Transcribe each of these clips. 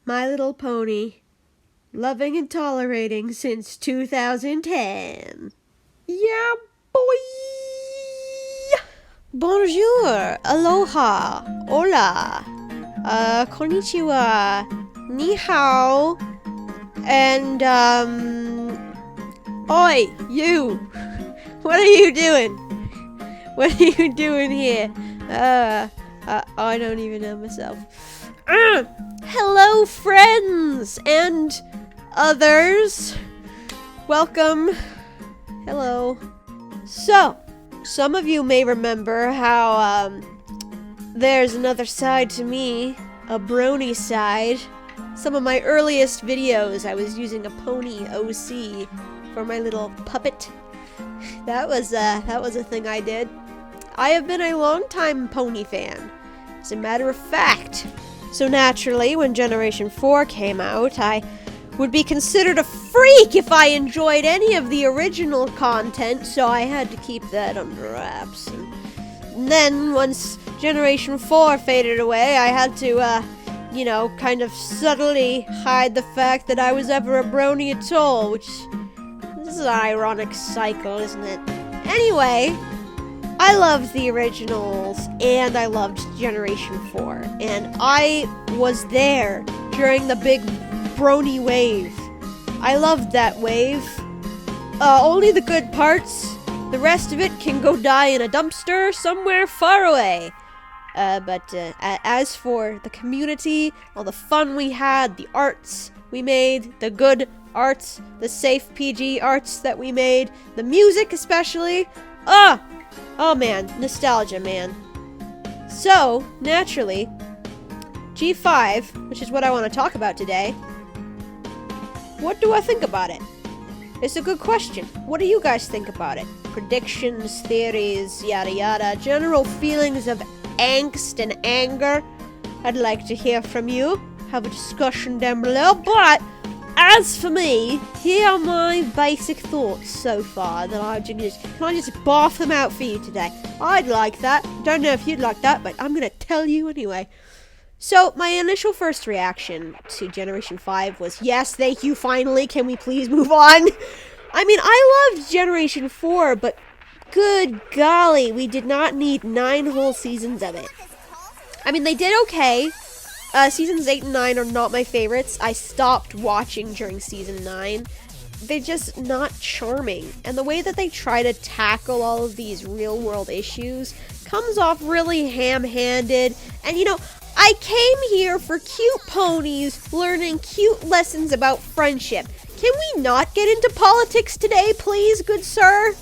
My Little Pony. Loving and tolerating since 2010. Yeah, boy! Bonjour, aloha, hola, konnichiwa, ni hao, and, oi, you! What are you doing? What are you doing here? I don't even know myself. Hello, friends and others. Welcome. Hello. So, some of you may remember how, there's another side to me, a brony side. Some of my earliest videos, I was using a pony OC for my little puppet. That was a thing I did. I have been a long-time pony fan, as a matter of fact. So naturally, when Generation 4 came out, I would be considered a freak if I enjoyed any of the original content, so I had to keep that under wraps. And then, once Generation 4 faded away, I had to, kind of subtly hide the fact that I was ever a brony at all, which is an ironic cycle, isn't it? Anyway, I loved the originals, and I loved Generation 4, and I was there during the big brony wave. I loved that wave. Only the good parts. The rest of it can go die in a dumpster somewhere far away. But as for the community, all the fun we had, the arts we made, the good arts, the safe PG arts that we made, the music especially, oh man, nostalgia, man. So, naturally, G5, which is what I want to talk about today, what do I think about it? It's a good question. What do you guys think about it? Predictions, theories, yada yada, general feelings of angst and anger. I'd like to hear from you. Have a discussion down below. But as for me, here are my basic thoughts so far that can I just barf them out for you today? I'd like that. Don't know if you'd like that, but I'm gonna tell you anyway. So, my initial first reaction to Generation 5 was, yes, thank you, finally, can we please move on? I mean, I loved Generation 4, but good golly, we did not need 9 whole seasons of it. I mean, they did okay. Seasons 8 and 9 are not my favorites. I stopped watching during Season 9. They're just not charming. And the way that they try to tackle all of these real-world issues comes off really ham-handed. And, I came here for cute ponies learning cute lessons about friendship. Can we not get into politics today, please, good sir?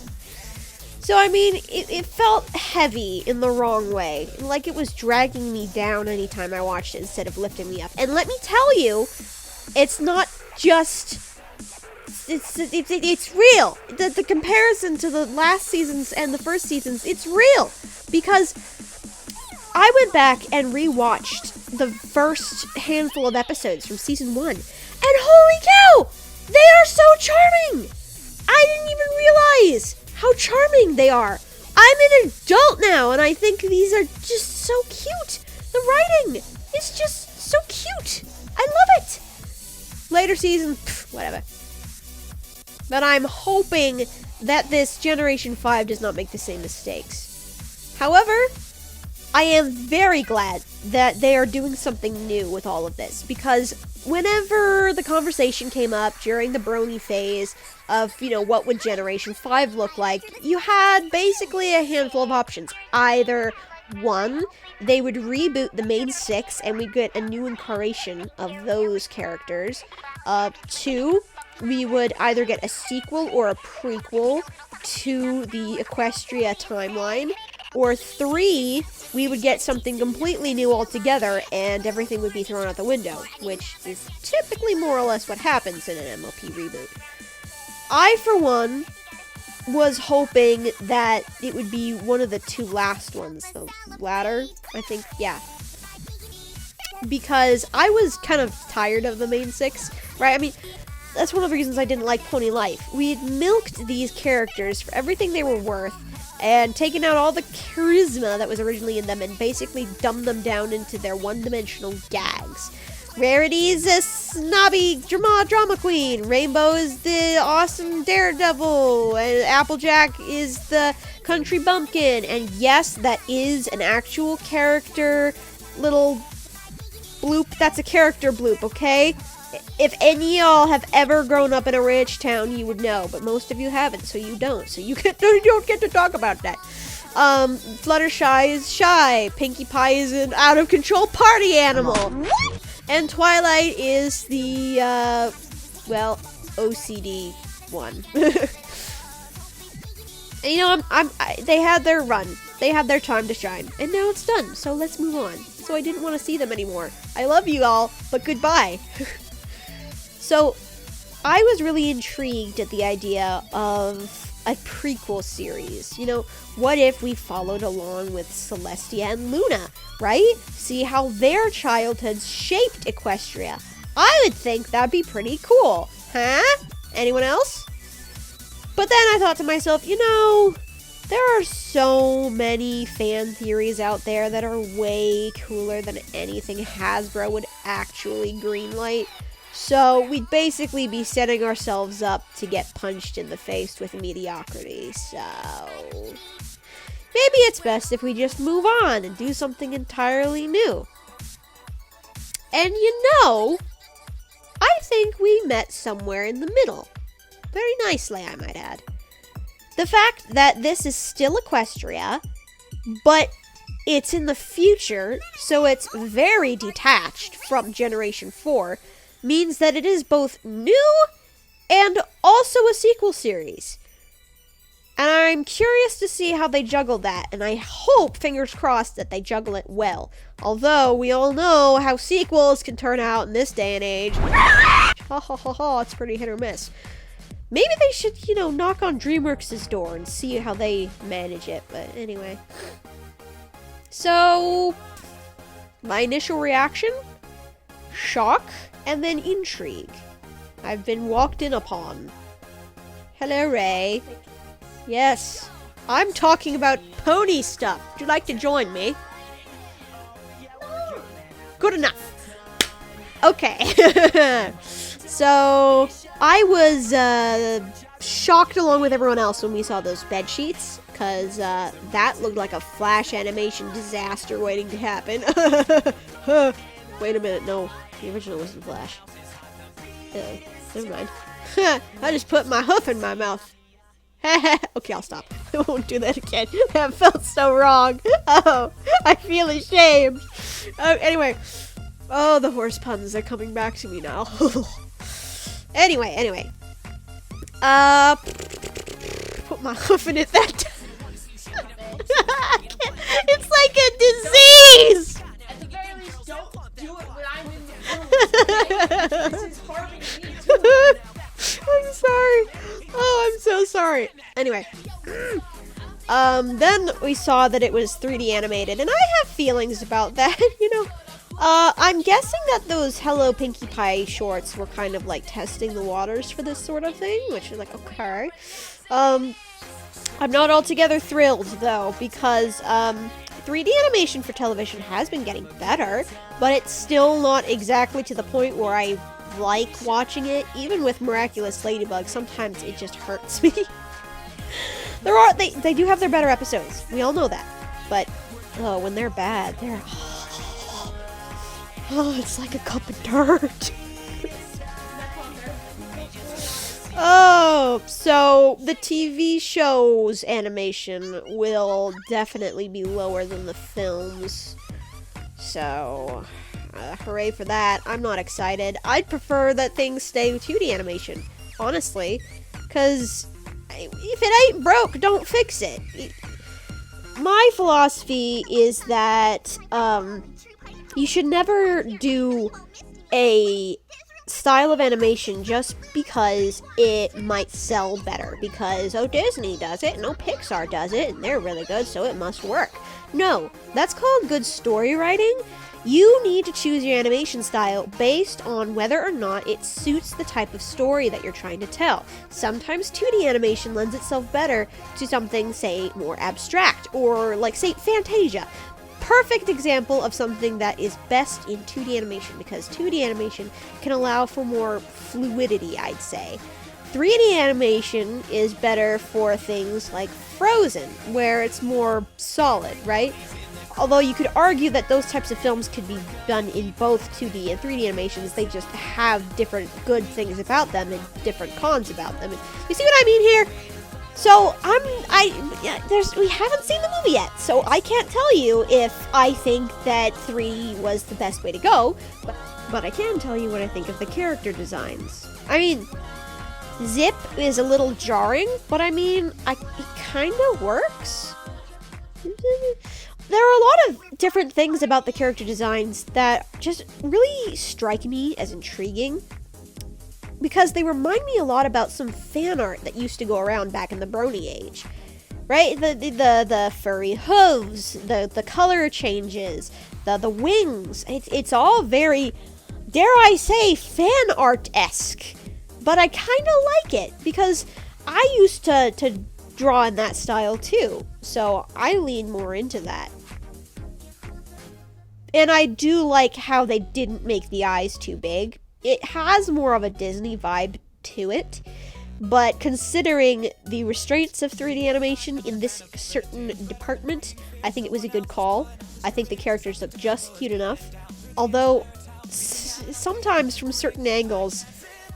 So, I mean, it felt heavy in the wrong way. Like it was dragging me down anytime I watched it instead of lifting me up. And let me tell you, it's not just... It's real. The comparison to the last seasons and the first seasons, it's real. Because I went back and rewatched the first handful of episodes from Season 1. And holy cow! They are so charming! I didn't even realize how charming they are. I'm an adult now, and I think these are just so cute. The writing is just so cute. I love it. Later season, whatever. But I'm hoping that this Generation 5 does not make the same mistakes. However, I am very glad that they are doing something new with all of this, because whenever the conversation came up during the brony phase of, what would Generation 5 look like, you had basically a handful of options. Either, 1, they would reboot the main 6 and we'd get a new incarnation of those characters. 2, we would either get a sequel or a prequel to the Equestria timeline. Or 3, we would get something completely new altogether, and everything would be thrown out the window, which is typically more or less what happens in an MLP reboot. I, for one, was hoping that it would be one of the 2 last ones, the latter, I think, yeah. Because I was kind of tired of the main 6, right? I mean, that's one of the reasons I didn't like Pony Life. We had milked these characters for everything they were worth, and taken out all the charisma that was originally in them and basically dumbed them down into their one-dimensional gags. Rarity is a snobby drama queen. Rainbow is the awesome daredevil. And Applejack is the country bumpkin. And yes, that is an actual character little bloop. That's a character bloop, okay? If any of y'all have ever grown up in a ranch town, you would know. But most of you haven't, so you don't. So you don't get to talk about that. Fluttershy is shy. Pinkie Pie is an out-of-control party animal. And Twilight is the, well, OCD one. And, you know, they had their run. They had their time to shine. And now it's done, so let's move on. So I didn't want to see them anymore. I love you all, but goodbye. So, I was really intrigued at the idea of a prequel series. You know, what if we followed along with Celestia and Luna, right? See how their childhoods shaped Equestria. I would think that'd be pretty cool. Huh? Anyone else? But then I thought to myself, you know, there are so many fan theories out there that are way cooler than anything Hasbro would actually greenlight. So we'd basically be setting ourselves up to get punched in the face with mediocrity. So maybe it's best if we just move on and do something entirely new. And you know, I think we met somewhere in the middle. Very nicely, I might add. The fact that this is still Equestria, but it's in the future, so it's very detached from Generation 4, means that it is both new and also a sequel series. And I'm curious to see how they juggle that, and I hope, fingers crossed, that they juggle it well. Although, we all know how sequels can turn out in this day and age. Ha ha ha ha, it's pretty hit or miss. Maybe they should, you know, knock on DreamWorks' door and see how they manage it, but anyway. So, my initial reaction? Shock, and then intrigue. I've been walked in upon. Hello, Ray. Yes, I'm talking about pony stuff. Would you like to join me? Good enough. Okay. So, I was shocked along with everyone else when we saw those bed sheets, because that looked like a Flash animation disaster waiting to happen. Wait a minute, no, the original wasn't Flash. Never mind. I just put my hoof in my mouth. Okay, I'll stop. I won't do that again. That felt so wrong. Oh, I feel ashamed. Anyway. Oh, the horse puns are coming back to me now. Anyway. Put my hoof in it that time. It's like a disease! At the very least, don't do it when I'm in the room. This is harming me too. I'm sorry. Oh, I'm so sorry. Anyway. Then we saw that it was 3D animated, and I have feelings about that, you know. I'm guessing that those Hello Pinkie Pie shorts were kind of like testing the waters for this sort of thing, which is like, okay. I'm not altogether thrilled, though, because, 3D animation for television has been getting better, but it's still not exactly to the point where I like watching it. Even with Miraculous Ladybug, sometimes it just hurts me. They do have their better episodes. We all know that. But, oh, when they're bad, they're... Oh, it's like a cup of dirt. Oh, so the TV show's animation will definitely be lower than the films. So, hooray for that. I'm not excited. I'd prefer that things stay with 2D animation, honestly. Because if it ain't broke, don't fix it. My philosophy is that, you should never do a style of animation just because it might sell better. Because, oh, Disney does it, and oh, Pixar does it, and they're really good, so it must work. No, that's called good story writing. You need to choose your animation style based on whether or not it suits the type of story that you're trying to tell. Sometimes 2D animation lends itself better to something, say, more abstract, or like, say, Fantasia. perfect example of something that is best in 2D animation, because 2D animation can allow for more fluidity, I'd say. 3D animation is better for things like Frozen, where it's more solid, right? Although you could argue that those types of films could be done in both 2D and 3D animations, they just have different good things about them and different cons about them. And you see what I mean here? So we haven't seen the movie yet, so I can't tell you if I think that 3 was the best way to go, but I can tell you what I think of the character designs. I mean, Zip is a little jarring, but I mean, it kind of works. There are a lot of different things about the character designs that just really strike me as intriguing, because they remind me a lot about some fan art that used to go around back in the Brony age, right? The furry hooves, the color changes, the wings. It's all very, dare I say, fan art-esque. But I kind of like it, because I used to draw in that style too, so I lean more into that. And I do like how they didn't make the eyes too big. It has more of a Disney vibe to it, but considering the restraints of 3D animation in this certain department, I think it was a good call. I think the characters look just cute enough, although sometimes from certain angles,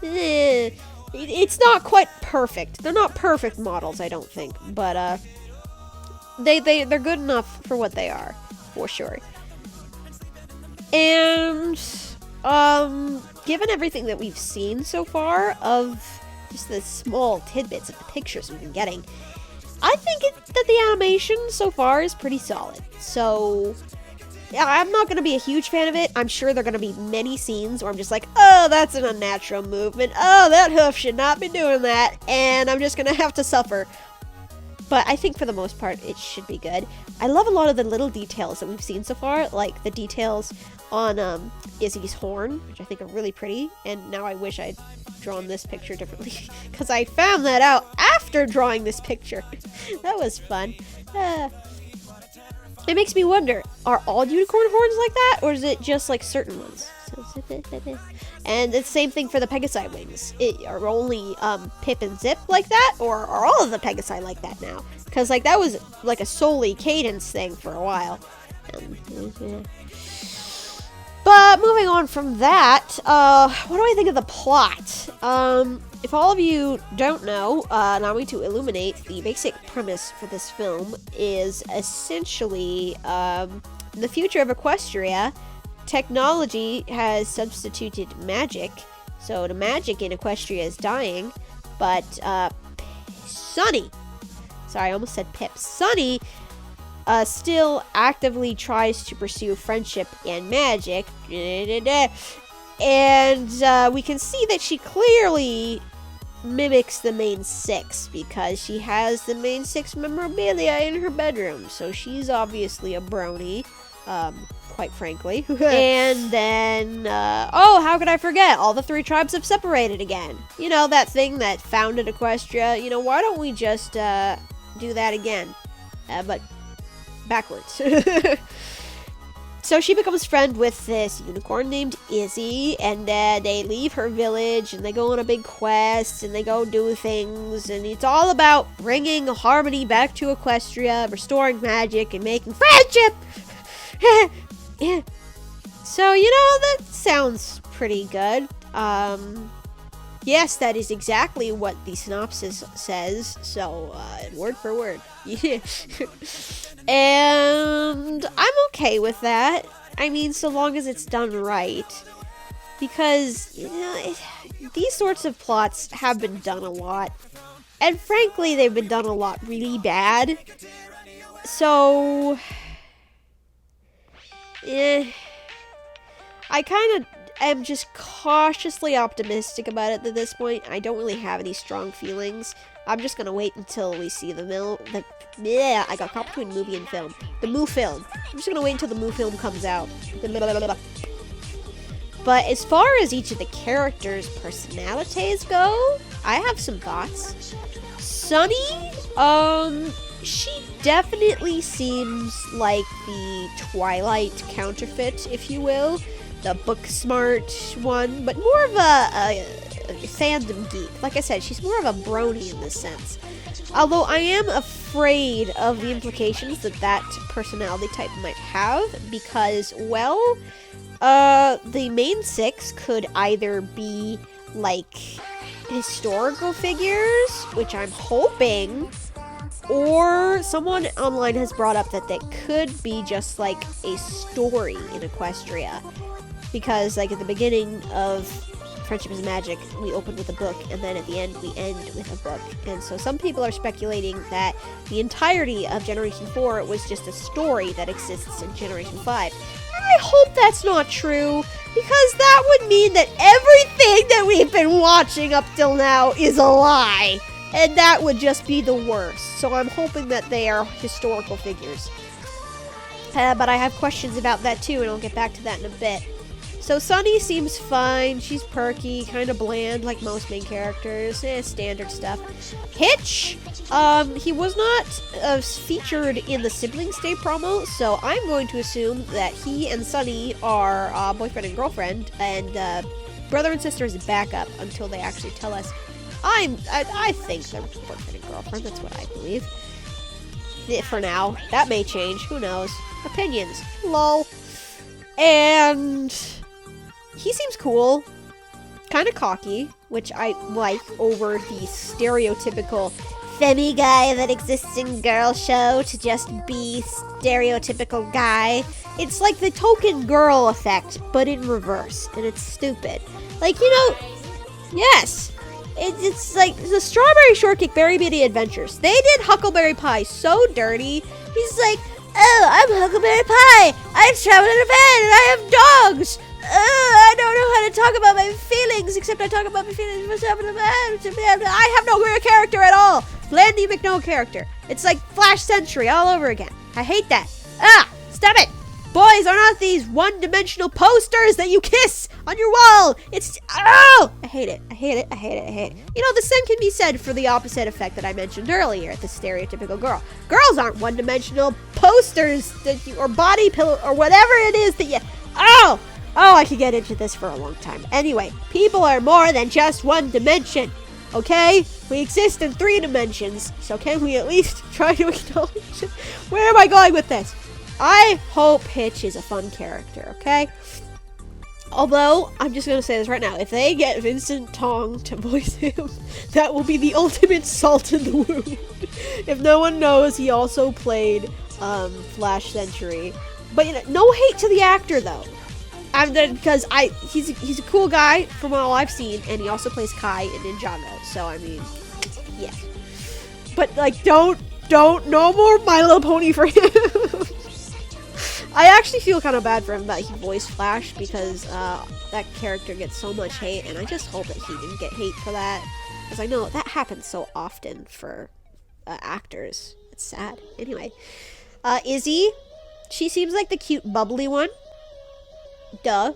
it's not quite perfect. They're not perfect models, I don't think, but they're good enough for what they are, for sure. And given everything that we've seen so far of just the small tidbits of the pictures we've been getting, I think that the animation so far is pretty solid. So yeah, I'm not going to be a huge fan of it. I'm sure there are going to be many scenes where I'm just like, oh, that's an unnatural movement. Oh, that hoof should not be doing that. And I'm just going to have to suffer. But I think for the most part, it should be good. I love a lot of the little details that we've seen so far, like the details on Izzy's horn, which I think are really pretty. And now I wish I'd drawn this picture differently, because I found that out after drawing this picture. That was fun. It makes me wonder, are all unicorn horns like that, or is it just like certain ones? And the same thing for the Pegasi wings. Are only Pip and Zip like that, or are all of the Pegasi like that now? Because like that was like a solely Cadence thing for a while. But moving on from that, what do I think of the plot? If all of you don't know, allow me to illuminate, the basic premise for this film is essentially, in the future of Equestria, technology has substituted magic, so the magic in Equestria is dying, but Sunny, sorry, I almost said Pip, Sunny still actively tries to pursue friendship and magic, and we can see that she clearly mimics the main 6, because she has the main 6 memorabilia in her bedroom, so she's obviously a brony, quite frankly. And then, oh, how could I forget? All the 3 tribes have separated again. You know, that thing that founded Equestria. You know, why don't we just do that again? But backwards. So she becomes friend with this unicorn named Izzy, and they leave her village, and they go on a big quest, and they go do things, and it's all about bringing harmony back to Equestria, restoring magic, and making friendship! Yeah. So, you know, that sounds pretty good. Yes, that is exactly what the synopsis says, so, word for word. Yeah. And I'm okay with that. I mean, so long as it's done right. Because, you know, these sorts of plots have been done a lot. And frankly, they've been done a lot really bad. So, I kind of am just cautiously optimistic about it at this point. I don't really have any strong feelings. I'm just gonna wait until we see I got caught between movie and film. The Moo film. I'm just gonna wait until the Moo film comes out. But as far as each of the characters' personalities go, I have some thoughts. Sunny, she definitely seems like the Twilight counterfeit, if you will. The book smart one, but more of a fandom geek. Like I said, she's more of a brony in this sense. Although I am afraid of the implications that that personality type might have, because, well, the main six could either be, like, historical figures, which I'm hoping, or someone online has brought up that they could be just, like, a story in Equestria. Because, like, at the beginning of Friendship is Magic, we opened with a book, and then at the end, we end with a book. And so some people are speculating that the entirety of Generation 4 was just a story that exists in Generation 5. And I hope that's not true, because that would mean that everything that we've been watching up till now is a lie. And that would just be the worst. So I'm hoping that they are historical figures. But I have questions about that too, and I'll get back to that in a bit. So Sunny seems fine. She's perky, kind of bland, like most main characters. Standard stuff. Hitch, he was not featured in the Siblings Day promo, so I'm going to assume that he and Sunny are boyfriend and girlfriend, and brother and sister is a backup until they actually tell us. I think they're boyfriend and girlfriend. That's what I believe. For now, that may change. Who knows? Opinions. Lol. And he seems cool, kind of cocky, which I like over the stereotypical femi guy that exists in Girl Show to just be stereotypical guy. It's like the token girl effect, but in reverse, and it's stupid. Like, you know, yes, it's like the Strawberry Shortcake Berry Bitty Adventures. They did Huckleberry Pie so dirty. He's like, oh, I'm Huckleberry Pie. I travel in a van and I have dogs. I don't know how to talk about my feelings, except I talk about my feelings myself. I have no real character at all. Blandy McNo character. It's like Flash Century all over again. I hate that. Stop it. Boys are not these one-dimensional posters that you kiss on your wall. It's, I hate it. I hate it. I hate it. I hate it. You know, the same can be said for the opposite effect that I mentioned earlier, the stereotypical girl. Girls aren't one-dimensional posters that you, or body pillow, or whatever it is that you, I could get into this for a long time. Anyway, people are more than just one dimension, okay? We exist in 3 dimensions, so can we at least try to acknowledge it? Where am I going with this? I hope Hitch is a fun character, okay? Although, I'm just gonna say this right now, if they get Vincent Tong to voice him, that will be the ultimate salt in the wound. If no one knows, he also played Flash Century. But, you know, no hate to the actor, though. Because he's a cool guy from all I've seen, and he also plays Kai in Ninjago. So I mean, yeah. But like, don't no more My Little Pony for him. I actually feel kind of bad for him that he voiced Flash, because that character gets so much hate, and I just hope that he didn't get hate for that, because I know that happens so often for actors. It's sad. Anyway, Izzy, she seems like the cute, bubbly one. Duh.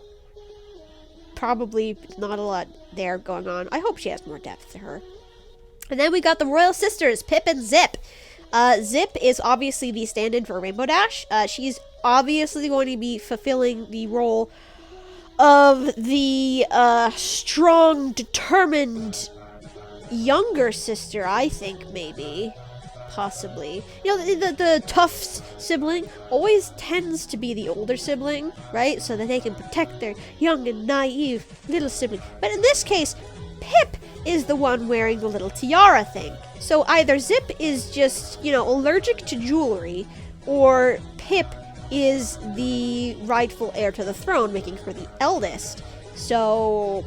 Probably not a lot there going on. I hope she has more depth to her. And then we got the Royal Sisters, Pip and Zip. Zip is obviously the stand-in for Rainbow Dash. She's obviously going to be fulfilling the role of the strong, determined younger sister, I think, maybe. Possibly. You know, the tough sibling always tends to be the older sibling, right? So that they can protect their young and naive little sibling. But in this case, Pip is the one wearing the little tiara thing. So either Zip is just, you know, allergic to jewelry, or Pip is the rightful heir to the throne, making her the eldest. So,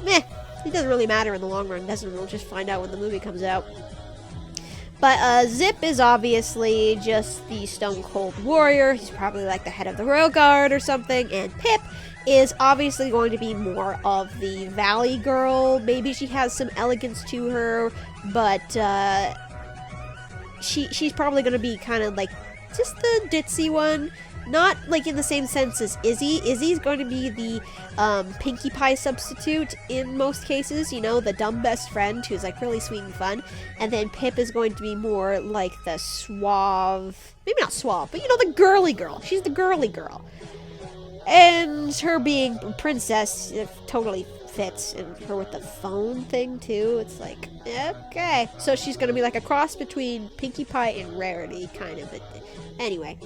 meh. It doesn't really matter in the long run, doesn't it? We'll just find out when the movie comes out. But Zip is obviously just the stone cold warrior. He's probably like the head of the Royal Guard or something. And Pip is obviously going to be more of the Valley girl. Maybe she has some elegance to her, but she's probably going to be kind of like just the ditzy one. Not like in the same sense as Izzy. Izzy's going to be the Pinkie Pie substitute in most cases, you know, the dumb best friend who's like really sweet and fun. And then Pip is going to be more like the suave, maybe not suave, but you know, the girly girl. She's the girly girl. And her being princess, it totally fits. And her with the phone thing too, it's like, okay. So she's going to be like a cross between Pinkie Pie and Rarity, kind of. Anyway.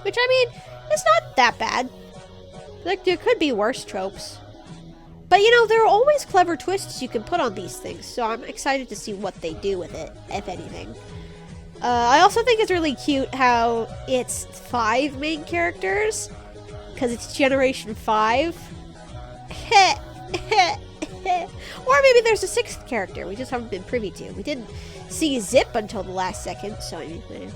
Which, I mean, it's not that bad. Like, there could be worse tropes. But, you know, there are always clever twists you can put on these things, so I'm excited to see what they do with it, if anything. I also think it's really cute how it's 5 main characters, because it's Generation 5. Or maybe there's a 6th character we just haven't been privy to. We didn't see Zip until the last second, so anyway.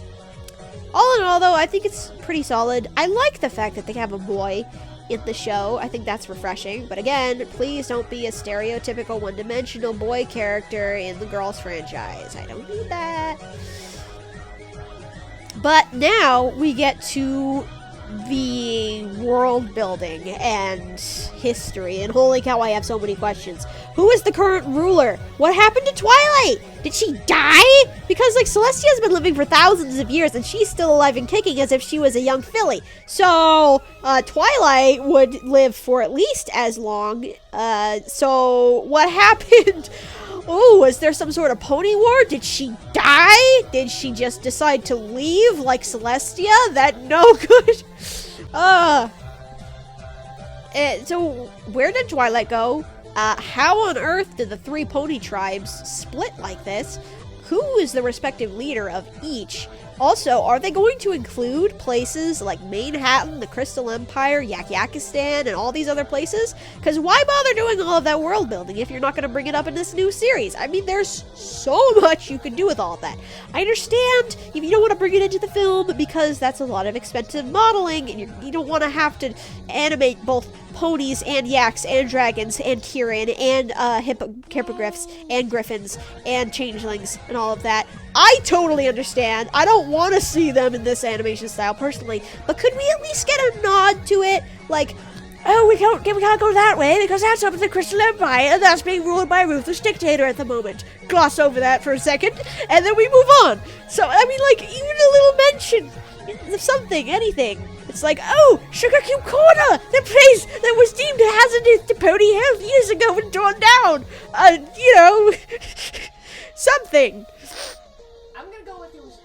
All in all, though, I think it's pretty solid. I like the fact that they have a boy in the show. I think that's refreshing. But again, please don't be a stereotypical one-dimensional boy character in the Girls franchise. I don't need that. But now we get to the world building and history. And holy cow, I have so many questions. Who is the current ruler? What happened to Twilight? Did she die? Because, like, Celestia's been living for thousands of years, and she's still alive and kicking as if she was a young filly. So, Twilight would live for at least as long. So, what happened? Oh, was there some sort of pony war? Did she die? Did she just decide to leave like Celestia? That no good. So, where did Twilight go? How on earth did the 3 pony tribes split like this? Who is the respective leader of each? Also, are they going to include places like Manhattan, the Crystal Empire, Yakistan, and all these other places? Because why bother doing all of that world building if you're not going to bring it up in this new series? I mean, there's so much you could do with all of that. I understand if you don't want to bring it into the film because that's a lot of expensive modeling, and you don't want to have to animate both ponies and yaks and dragons and Kirin and hippogriffs and griffins and changelings and all of that. I totally understand. I don't want to see them in this animation style personally, but could we at least get a nod to it? Like, oh, we can't go that way because that's up in the Crystal Empire and that's being ruled by a ruthless dictator at the moment. Gloss over that for a second and then we move on. So, I mean, like, even a little mention of something, anything. It's like, oh, Sugar Cube Corner, the place that was deemed hazardous to pony health years ago and torn down. You know, something. I'm gonna go with it was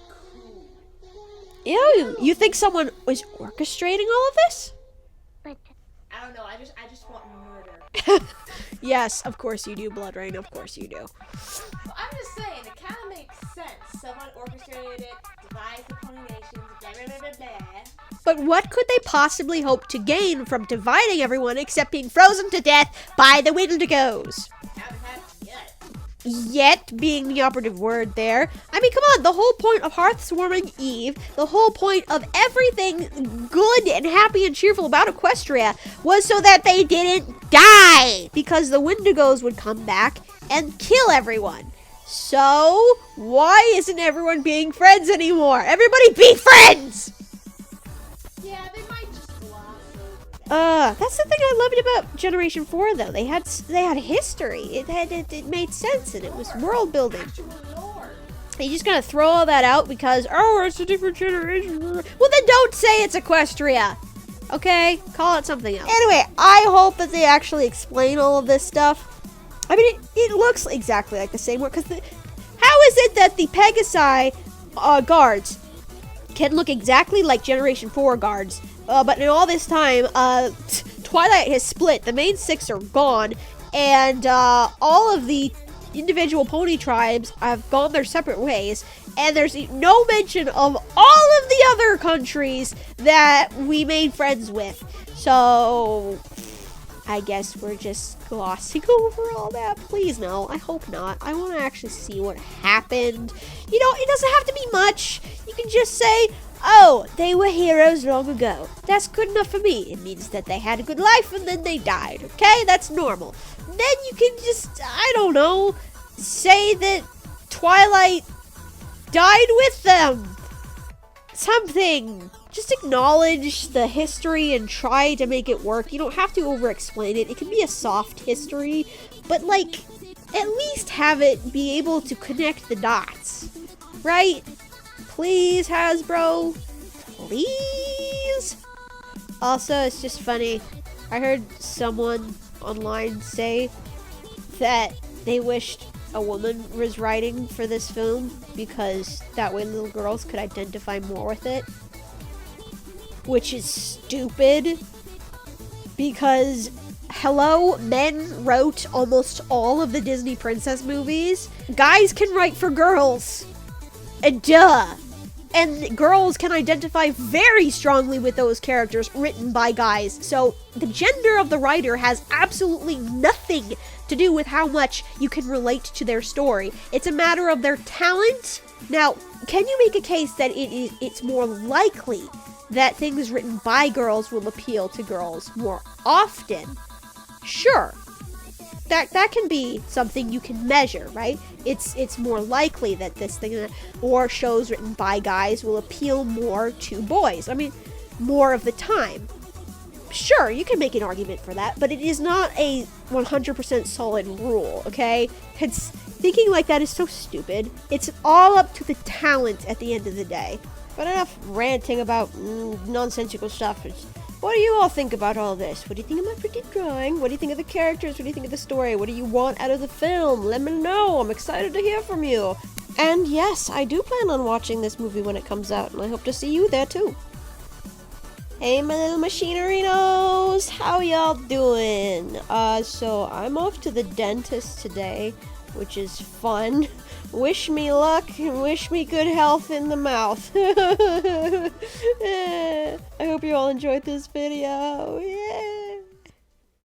cool. You think someone was orchestrating all of this? I don't know. I just want murder. Yes, of course you do, Blood Rain. Of course you do. Well, I'm just saying, it kind of makes sense. Someone orchestrated it, divided the pony nations, blah blah blah blah blah. But what could they possibly hope to gain from dividing everyone except being frozen to death by the Wendigos? Haven't happened yet. Yet being the operative word there. I mean, come on, the whole point of Hearthswarming Eve, the whole point of everything good and happy and cheerful about Equestria was so that they didn't die. Because the Wendigos would come back and kill everyone. So, why isn't everyone being friends anymore? Everybody be friends! Yeah, they might just gloss over that. That's the thing I loved about Generation 4, though. They had history. It made sense, and it was world building. Actual lore. Are you just gonna throw all that out because, oh, it's a different generation? Well, then don't say it's Equestria. Okay? Call it something else. Anyway, I hope that they actually explain all of this stuff. I mean, it looks exactly like the same work. How is it that the Pegasi guards can look exactly like Generation 4 guards, but in all this time, Twilight has split. The main 6 are gone, and all of the individual pony tribes have gone their separate ways, and there's no mention of all of the other countries that we made friends with. So, I guess we're just glossing over all that. Please no, I hope not. I want to actually see what happened. You know, it doesn't have to be much. You can just say, oh, they were heroes long ago. That's good enough for me. It means that they had a good life and then they died, okay? That's normal. Then you can just, I don't know, say that Twilight died with them. Something. just acknowledge the history and try to make it work. You don't have to over-explain it. It can be a soft history, but like, at least have it be able to connect the dots, right? Please, Hasbro, please. Also, it's just funny. I heard someone online say that they wished a woman was writing for this film because that way little girls could identify more with it. Which is stupid. Because, hello, men wrote almost all of the Disney princess movies. Guys can write for girls. Duh. And girls can identify very strongly with those characters written by guys. So the gender of the writer has absolutely nothing to do with how much you can relate to their story. It's a matter of their talent. Now, can you make a case that it's more likely that things written by girls will appeal to girls more often? Sure. That can be something you can measure, right? It's more likely that this thing or shows written by guys will appeal more to boys. I mean, more of the time. Sure, you can make an argument for that, but it is not a 100% solid rule, okay? Thinking like that is so stupid. It's all up to the talent at the end of the day. But enough ranting about nonsensical stuff. What do you all think about all this? What do you think of my pretty drawing? What do you think of the characters? What do you think of the story? What do you want out of the film? Let me know. I'm excited to hear from you. And yes, I do plan on watching this movie when it comes out, and I hope to see you there too. Hey, my little machinerinos! How y'all doing? So I'm off to the dentist today, which is fun. Wish me luck and wish me good health in the mouth. I hope you all enjoyed this video. Yeah.